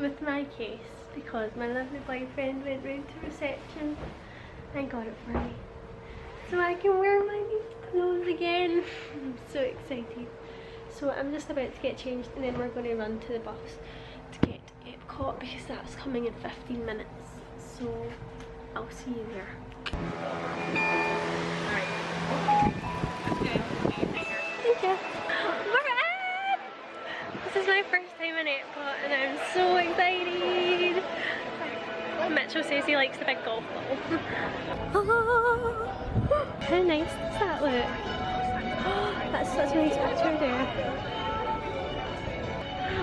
with my case because my lovely boyfriend went round to reception and got it for me. So I can wear my new clothes again. I'm so excited. So I'm just about to get changed and then we're going to run to the bus to get Epcot because that's coming in 15 minutes. So I'll see you there. Alright. Thank you. We're at! This is my first time in Epcot and I'm so excited. Mitchell says he likes the big golf ball. Oh, how nice does that look? Oh, that's such a nice picture there.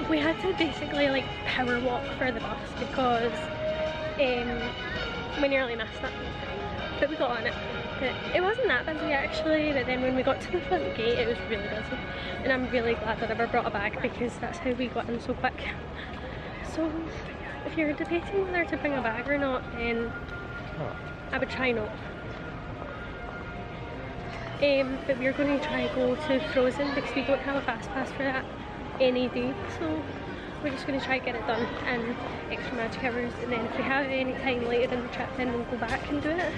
We had to basically like power walk for the bus because we nearly missed it. But we got on it. It wasn't that busy actually, but then when we got to the front gate it was really busy. And I'm really glad I never brought a bag because that's how we got in so quick. So if you're debating whether to bring a bag or not, then I would try not. But we're going to try go to Frozen because we don't have a fast pass for that any day. So we're just going to try get it done in extra magic hours, and then if we have any time later in the trip then we'll go back and do it.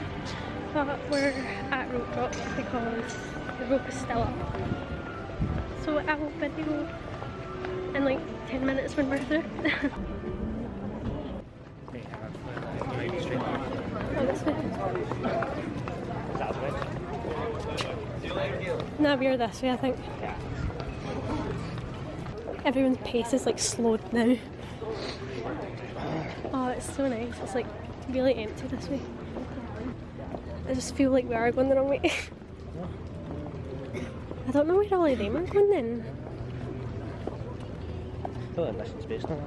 But we're at rope drop because the rope is still up. So I will video in like 10 minutes when we're through. Oh, this way. No, we're this way, I think. Everyone's pace is like slowed now. Oh, it's so nice. It's like really empty this way. I just feel like we are going the wrong way. I don't know where all of them are going then. I feel like missing space now.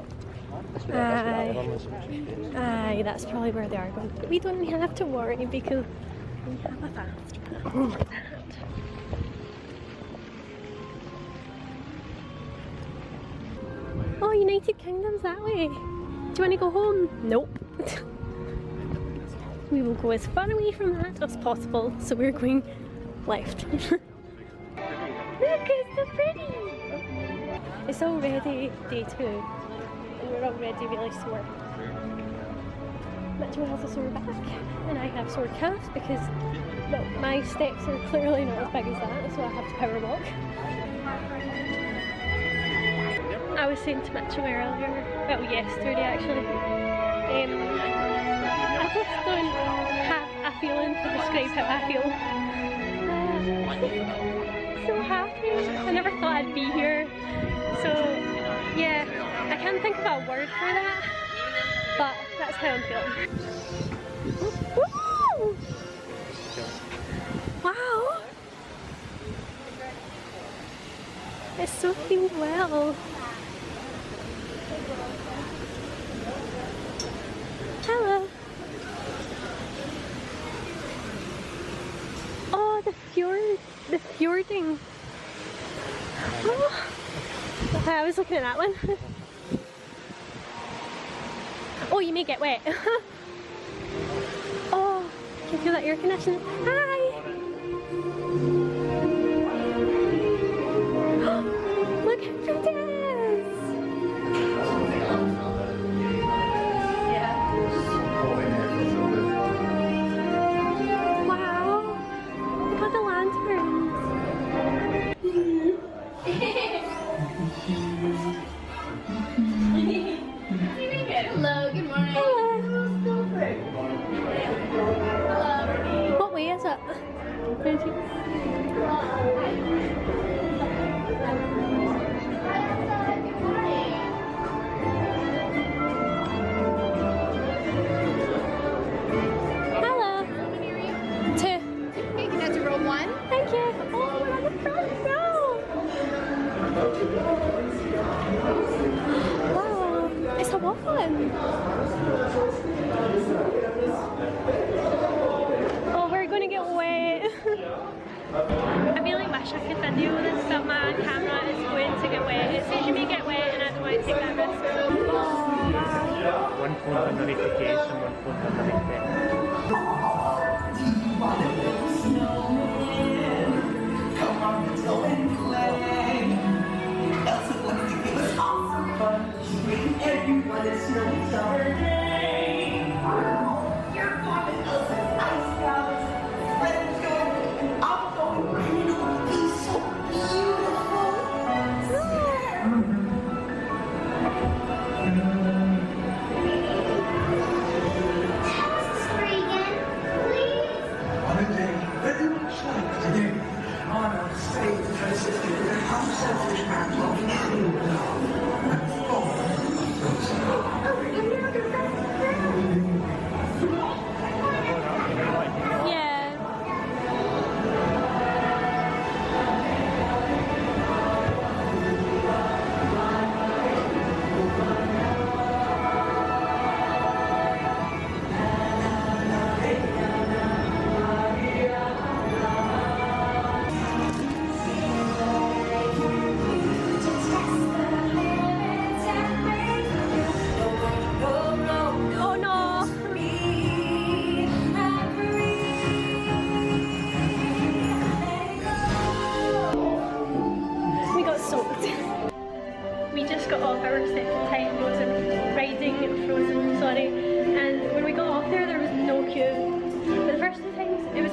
Aye, that's probably where they are going. But we don't have to worry because we have a fast pass. Oh, United Kingdom's that way. Do you want to go home? Nope. We will go as far away from that as possible, so we're going left. Look, it's so pretty! It's already day 2 and we're already really sore. Mitchell has a sore back and I have sore calves because well, my steps are clearly not as big as that, so I have to power walk. I was saying to Mitchell earlier, well yesterday actually, I just don't have a feeling to describe how I feel. So happy. I never thought I'd be here. So yeah, I can't think of a word for that, but that's how I'm feeling. Woo! Wow! It's so themed well. Hello. Oh, the fjording. Oh. I was looking at that one. Oh, you may get wet. Oh, can you feel that air conditioning? Hi. Look how pretty it is. Wow. Look at the lanterns. Hello, good morning. Hello. Hello. What way is it? Hello. 2. Okay, can I to row 1? Thank you. Oh, we're on the front row. Wow, it's a one. Oh, we're gonna get wet. I really wish I could video this, but my camera is going to get wet. It says you may get wet and I don't want to take that risk. One phone underneath the case and one phone underneath the Everyone is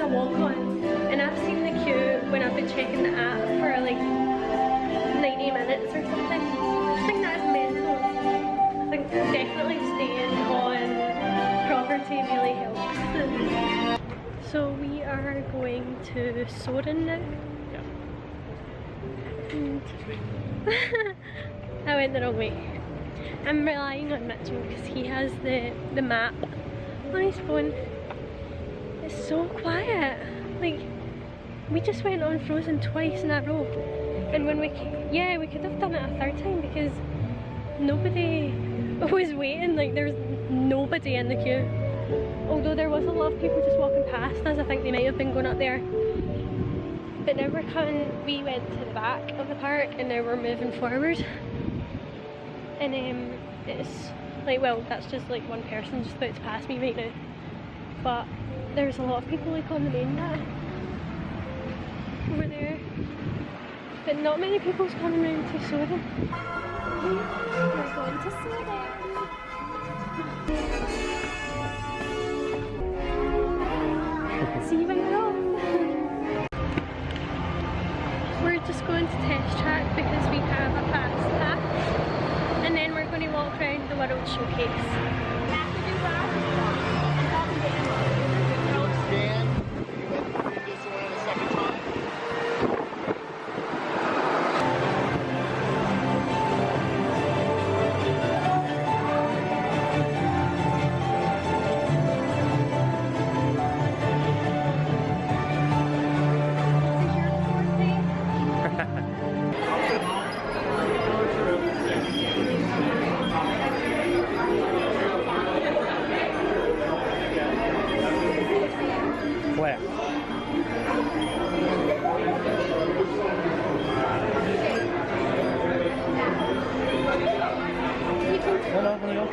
a walk-on, and I've seen the queue when I've been checking the app for like 90 minutes or something. I think that's mental. I think definitely staying on property really helps. So we are going to Soarin' now. And I went the wrong way. I'm relying on Mitchell because he has the map on his phone. It's so quiet. Like, we just went on Frozen twice in a row, and when we could have done it a third time because nobody was waiting. Like, there's nobody in the queue, although there was a lot of people just walking past us. I think they might have been going up there, but now we went to the back of the park and now we're moving forward, and it's like, well, that's just like one person just about to pass me right now, but there's a lot of people like on the main path over there, but not many people's coming round to Soarin'. We're going to Soarin'. See you when we're off. We're just going to test track because we have a fast pass, and then we're going to walk around the World Showcase. Scan. You went through this one a second time. Flat. No, you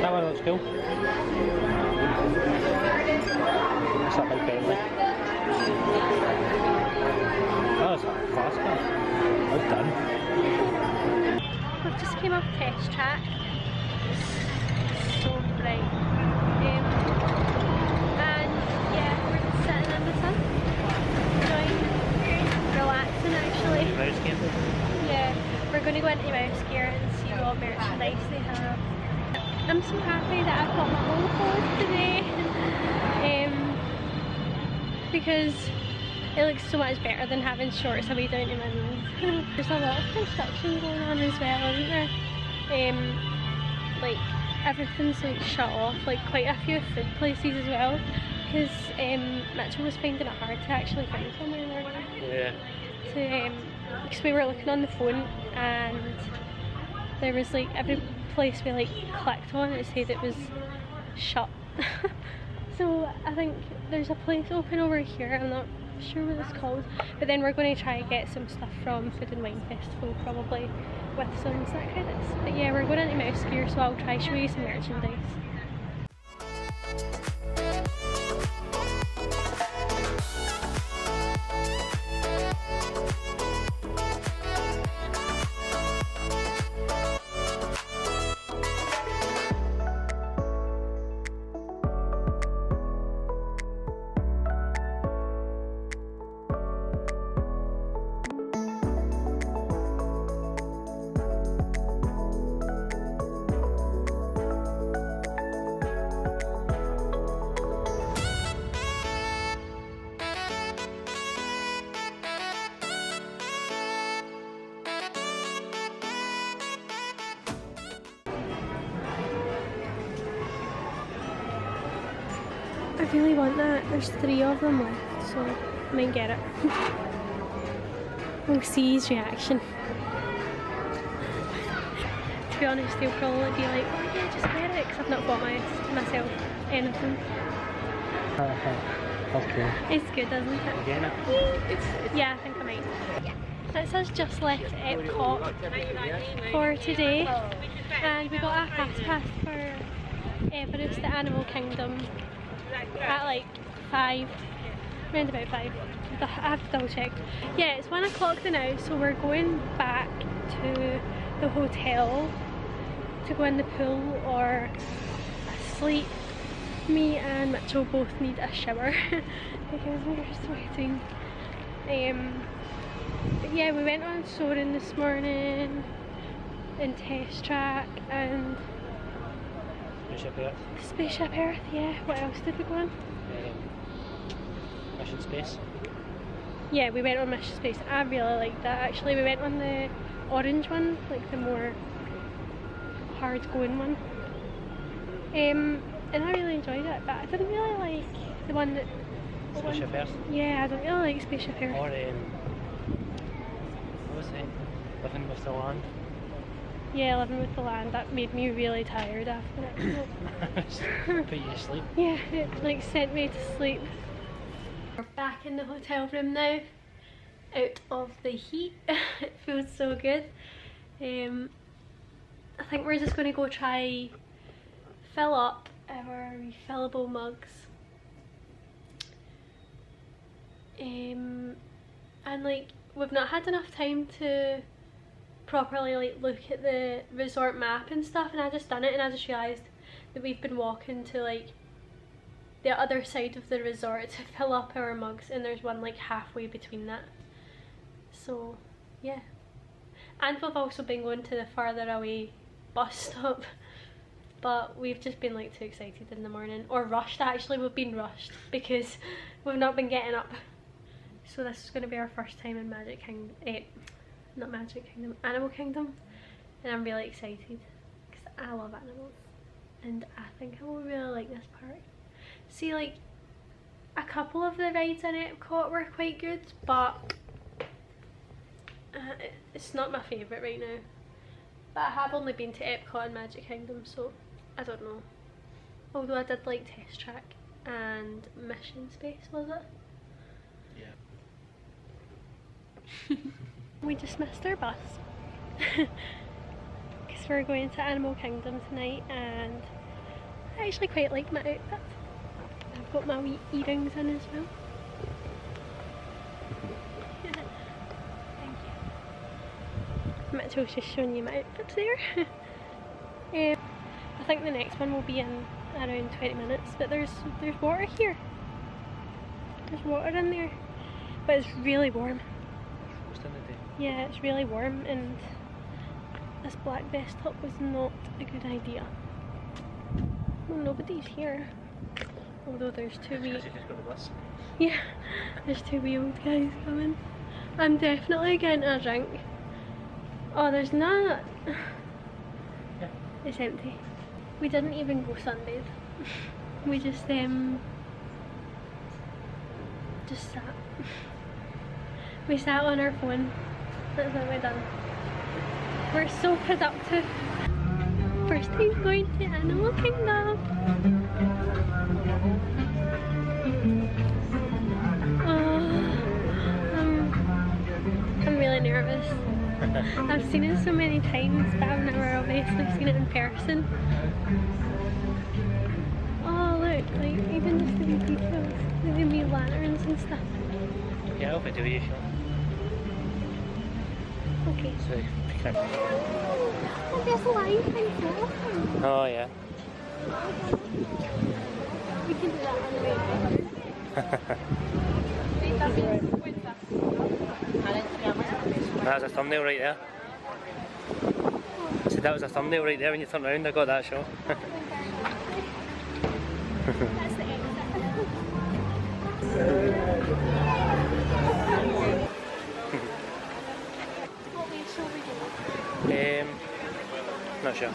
That one looks cool. That's that big Bentley. Oh, it's fast car. Well done. We've just came off test track. So bright. And yeah, we're just sitting in the sun, enjoying, relaxing actually. Mouse camping. Yeah, we're going to go into Mouse Gear and see what merchandise they have. I'm so happy that I've got my own clothes today, because it looks so much better than having shorts away down to my knees. There's a lot of construction going on as well, isn't there? Like, everything's like shut off, like quite a few food places as well, because Mitchell was finding it hard to actually find somewhere there. Yeah. Because we were looking on the phone and there was like every place we like clicked on, it said it was shut. So I think there's a place open over here, I'm not sure what it's called, but then we're going to try and get some stuff from Food and Wine Festival, probably with some snack credits. But yeah, we're going into Mouse Gear, so I'll try show you some merchandise. I really want that. There's 3 of them left, so I might get it. We'll see his reaction. To be honest, he'll probably be like, oh yeah, just get it, because I've not bought myself anything. Okay. It's good, isn't it? Again, Yeah, I think I might. This has just left Epcot for today, and we got a fast pass for World of Animal Kingdom at like 5, around about 5. I have to double check. Yeah, it's 1 o'clock now, so we're going back to the hotel to go in the pool or sleep. Me and Mitchell both need a shower because we're sweating. But yeah, we went on Soarin' this morning and Test Track and Spaceship Earth. Spaceship Earth, yeah. What else did we go on? Mission Space. Yeah, we went on Mission Space. I really liked that actually. We went on the orange one, like the more hard going one. And I really enjoyed it, but I didn't really like the one that... Spaceship Earth? Yeah, I don't really like Spaceship Earth. Or, what was it? Living with the Land? Yeah, Living with the Land. That made me really tired after it. Put you to sleep? Yeah, it like sent me to sleep. We're back in the hotel room now, out of the heat. It feels so good. I think we're just going to go try fill up our refillable mugs. And like we've not had enough time to properly like look at the resort map and stuff, and I just done it and I just realised that we've been walking to like the other side of the resort to fill up our mugs, and there's one like halfway between that. So yeah, and we've also been going to the farther away bus stop, but we've just been like too excited in the morning, or rushed actually. We've been rushed because we've not been getting up. So this is going to be our first time in Magic Kingdom, not Magic Kingdom, Animal Kingdom, and I'm really excited because I love animals and I think I will really like this park. See, like a couple of the rides in Epcot were quite good, but it's not my favourite right now. But I have only been to Epcot and Magic Kingdom, so I don't know. Although I did like Test Track and Mission Space, was it? Yeah. We just missed our bus because we're going to Animal Kingdom tonight, and I actually quite like my outfit. I've got my wee earrings in as well. Thank you. Mitchell's just showing you my outfits there. I think the next one will be in around 20 minutes, but there's water here. There's water in there, but it's really warm. Yeah, it's really warm, and this black vest top was not a good idea. Well, nobody's here. Although there's two wee... Yeah, there's two wee old guys coming. I'm definitely getting a drink. Oh, there's not. Yeah. It's empty. We didn't even go sunbathe. We just sat. We sat on our phone. That's what we've done. We're so productive. First time going to Animal Kingdom. I'm really nervous. I've seen it so many times, but I've never obviously seen it in person. Oh look, like even just the wee details, the wee lanterns and stuff. Yeah, I'll do you sure. Okay. So, Oh, there's a line thing for. oh yeah. We can do that on the way That's a thumbnail right there. I said that was a thumbnail right there when you turn around. I got that shot. That's the exit. What way shall we go? Not sure.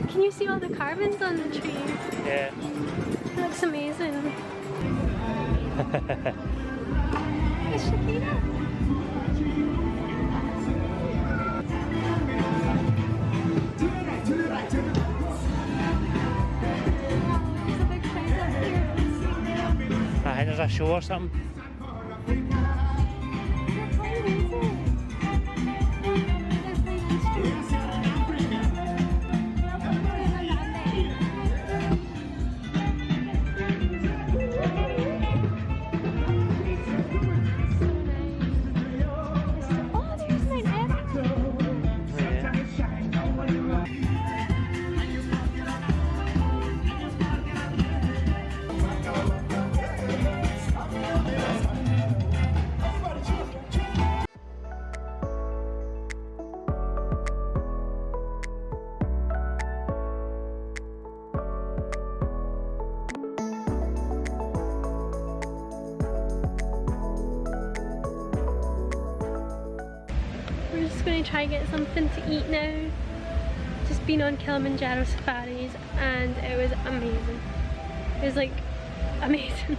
Can you see all the carvings on the tree? Yeah. It looks amazing. it's Shakira. There's a big crowd up here. I think there's a show or something. We're just going to try and get something to eat now. Just been on Kilimanjaro safaris and it was amazing. It was like amazing.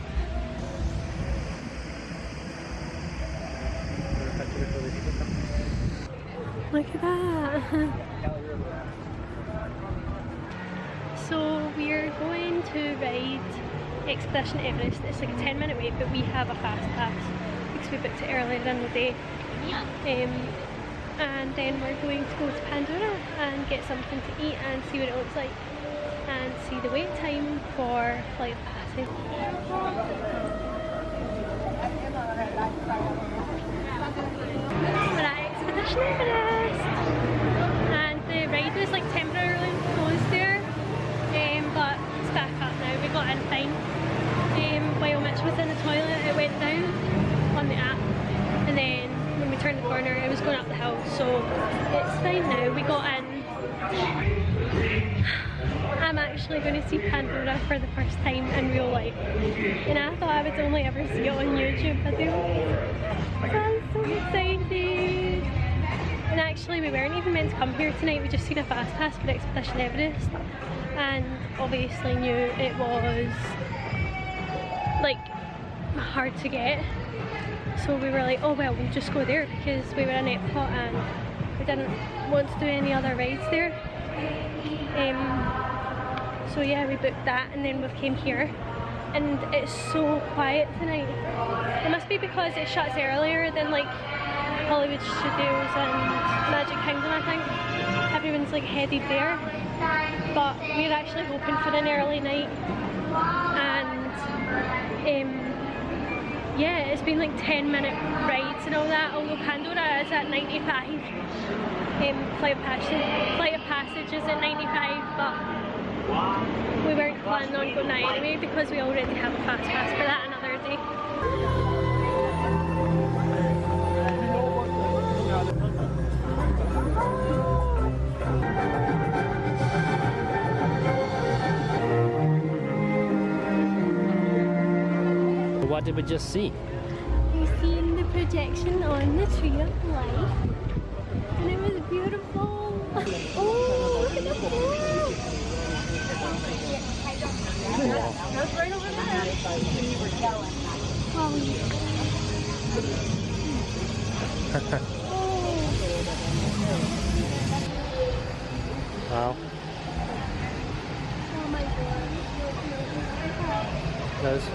Look at that. So we're going to ride Expedition Everest. It's like a 10-minute wait, but we have a fast pass because we booked it earlier in the day. And then we're going to go to Pandora and get something to eat and see what it looks like and see the wait time for flight passing. We're at Expedition Everest and the ride was like temporarily closed there, but it's back up now. We got in fine. While Mitch was in the toilet it went down on the app, and then when we turned the corner it was going up the hill, so it's fine now. We got in. I'm actually going to see Pandora for the first time in real life, and I thought I would only ever see it on YouTube videos. So I'm so excited. And actually we weren't even meant to come here tonight, we just seen a fast pass for Expedition Everest and obviously knew it was like hard to get. So we were like, oh well, we'll just go there because we were in Epcot and we didn't want to do any other rides there. So yeah, we booked that and then we came here and it's so quiet tonight. It must be because it shuts earlier than like Hollywood Studios and Magic Kingdom, I think. Everyone's like headed there. But we're actually hoping for an early night and yeah, it's been like 10-minute rides and all that, although Pandora is at 95. Flight of Passage is at 95, but we weren't planning on going there anyway because we already have a fast pass for that another day. What did we just see? We've seen the projection on the Tree of Life and it was beautiful. Oh, look at the pool! That's right over there. Wow. Oh my god. Those.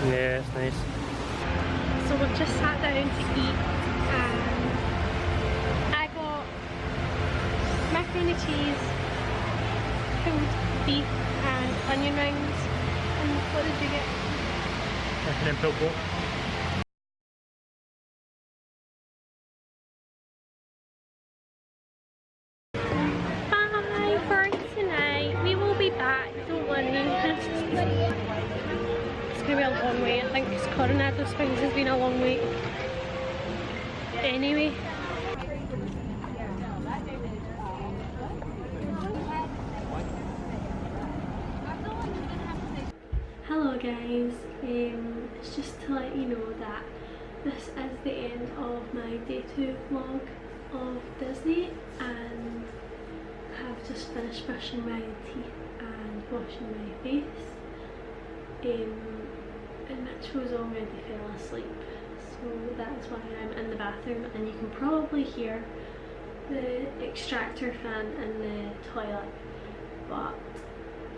Yeah, it's nice. So we've just sat down to eat and I got macaroni and cheese, pulled beef and onion rings. And what did you get? And then pulled pork. Bye for tonight. We will be back, don't worry. It's going to be a long wait. I think because Coronado Springs has been a long wait. Anyway. Hello guys, it's just to let you know that this is the end of my day 2 vlog of Disney, and I've just finished brushing my teeth and washing my face, and Mitchell's already fell asleep, so that's why I'm in the bathroom, and you can probably hear the extractor fan in the toilet, but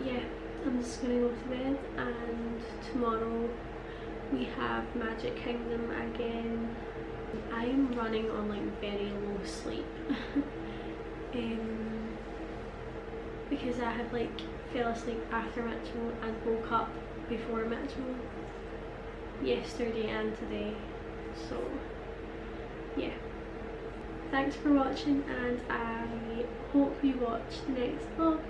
yeah, I'm just gonna go to bed, and tomorrow we have Magic Kingdom again. I am running on like very low sleep because I have like fell asleep after Mitchell and woke up before Mitchell yesterday and today, so yeah. Thanks for watching, and I hope you watch the next vlog.